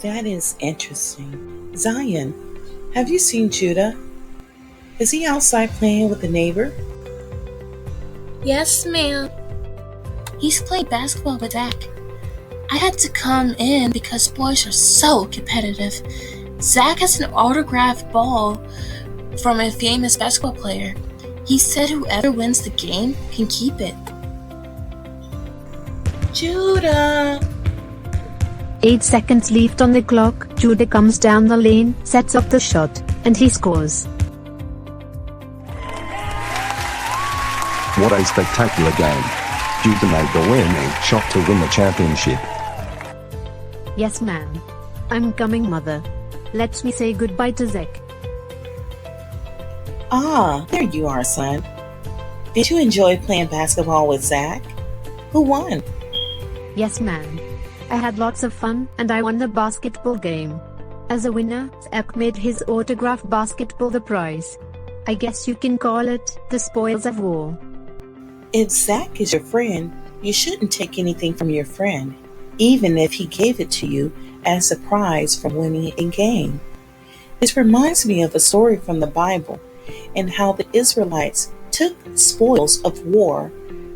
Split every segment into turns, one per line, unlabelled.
That is interesting. Zion, have you seen Judah? Is he outside playing with the neighbor?
Yes, ma'am. He's playing basketball with Zach. I had to come in because boys are so competitive. Zach has an autographed ball from a famous basketball player. He said whoever wins the game can keep it.
Judah!
8 seconds left on the clock. Judah comes down the lane, sets up the shot, and he scores.
What a spectacular game. Judah made the winning shot to win the championship.
Yes, ma'am. I'm coming, mother. Let me say goodbye to Zach.
Ah, there you are, son. Did you enjoy playing basketball with Zach? Who won?
Yes, ma'am. I had lots of fun, and I won the basketball game. As a winner, Zach made his autographed basketball the prize. I guess you can call it the spoils of war.
If Zach is your friend, you shouldn't take anything from your friend, even if he gave it to you as a prize for winning a game. This reminds me of a story from the Bible and how the Israelites took spoils of war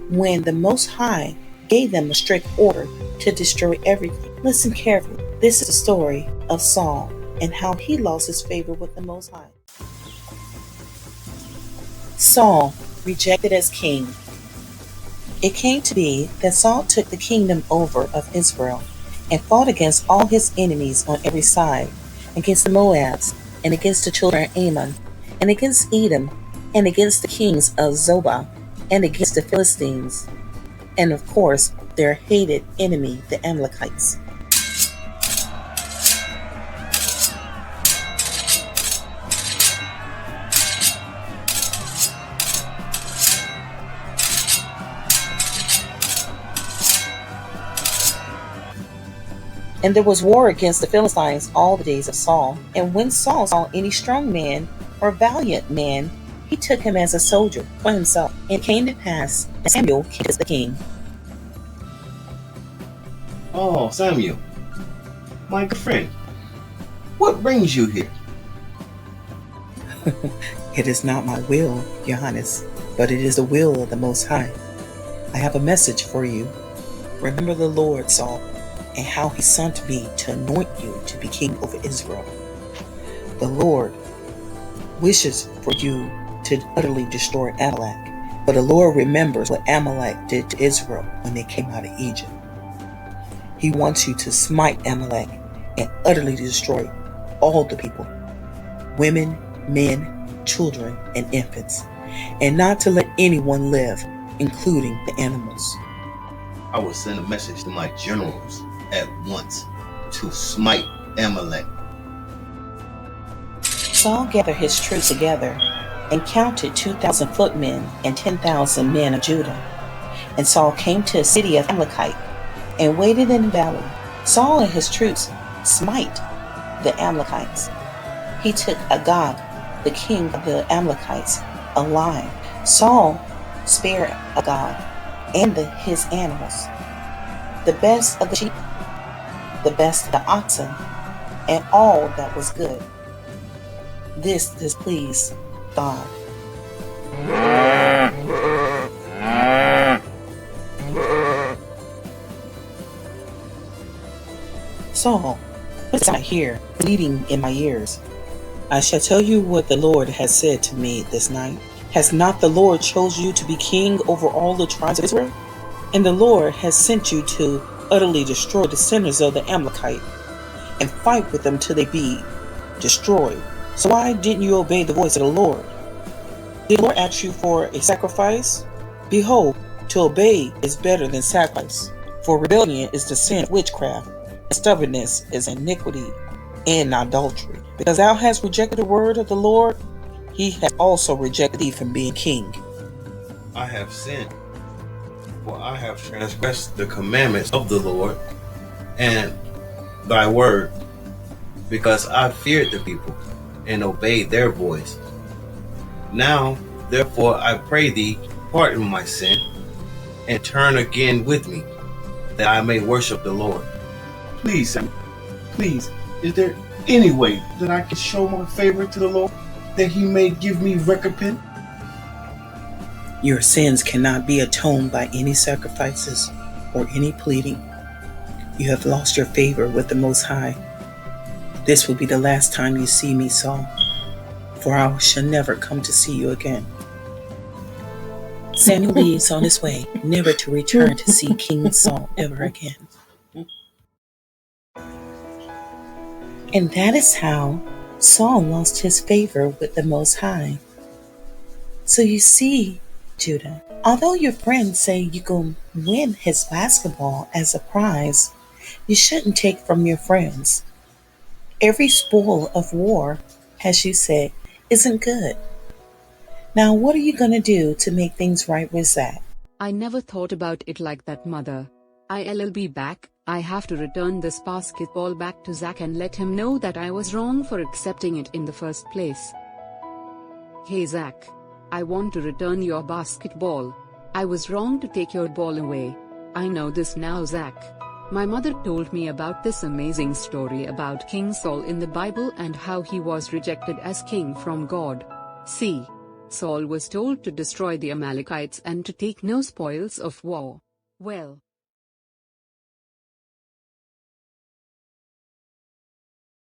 when the Most High gave them a strict order to destroy everything. Listen carefully. This is the story of Saul and how he lost his favor with the Most High. Saul, rejected as king. It came to be that Saul took the kingdom over of Israel and fought against all his enemies on every side, against the Moabs, and against the children of Ammon, and against Edom, and against the kings of Zobah, and against the Philistines, and of course, their hated enemy, the Amalekites. And there was war against the Philistines all the days of Saul. And when Saul saw any strong man or valiant man, he took him as a soldier for himself. And it came to pass that Samuel kissed the king.
Oh, Samuel, my good friend, what brings you here?
It is not my will, Johannes, but it is the will of the Most High. I have a message for you. Remember the Lord, Saul, and how he sent me to anoint you to be king over Israel. The Lord wishes for you to utterly destroy Amalek, but the Lord remembers what Amalek did to Israel when they came out of Egypt. He wants you to smite Amalek and utterly destroy all the people, women, men, children, and infants, and not to let anyone live, including the animals.
I will send a message to my generals at once to smite Amalek.
Saul gathered his troops together and counted 2,000 footmen and 10,000 men of Judah. And Saul came to a city of Amalekite and waited in the valley. Saul and his troops smite the Amalekites. He took Agag, the king of the Amalekites, alive. Saul spared Agag and his animals, the best of the sheep, the best of the oxen, and all that was good. This displeased God. Saul, what is I hear bleeding in my ears? I shall tell you what the Lord has said to me this night. Has not the Lord chosen you to be king over all the tribes of Israel? And the Lord has sent you to utterly destroy the sinners of the Amalekite and fight with them till they be destroyed. So why didn't you obey the voice of the Lord? Did the Lord ask you for a sacrifice? Behold, to obey is better than sacrifice, for rebellion is the sin of witchcraft, and stubbornness is iniquity and adultery. Because thou hast rejected the word of the Lord, he has also rejected thee from being king.
I have sinned, for I have transgressed the commandments of the Lord and thy word, because I feared the people and obeyed their voice. Now, therefore, I pray thee, pardon my sin, and turn again with me, that I may worship the Lord. Please, Samuel, Please, is there any way that I can show my favor to the Lord, that he may give me recompense?
Your sins cannot be atoned by any sacrifices or any pleading. You have lost your favor with the Most High. This will be the last time you see me, Saul, for I shall never come to see you again. Samuel leaves on his way, never to return to see King Saul ever again. And that is how Saul lost his favor with the Most High. So you see, Judah, although your friends say you can win his basketball as a prize, you shouldn't take from your friends. Every spoil of war, as you said, isn't good. Now, what are you going to do to make things right with Zach?
I never thought about it like that, mother. I'll be back. I have to return this basketball back to Zach and let him know that I was wrong for accepting it in the first place. Hey Zach. I want to return your basketball. I was wrong to take your ball away. I know this now, Zach. My mother told me about this amazing story about King Saul in the Bible and how he was rejected as king from God. See, Saul was told to destroy the Amalekites and to take no spoils of war. Well,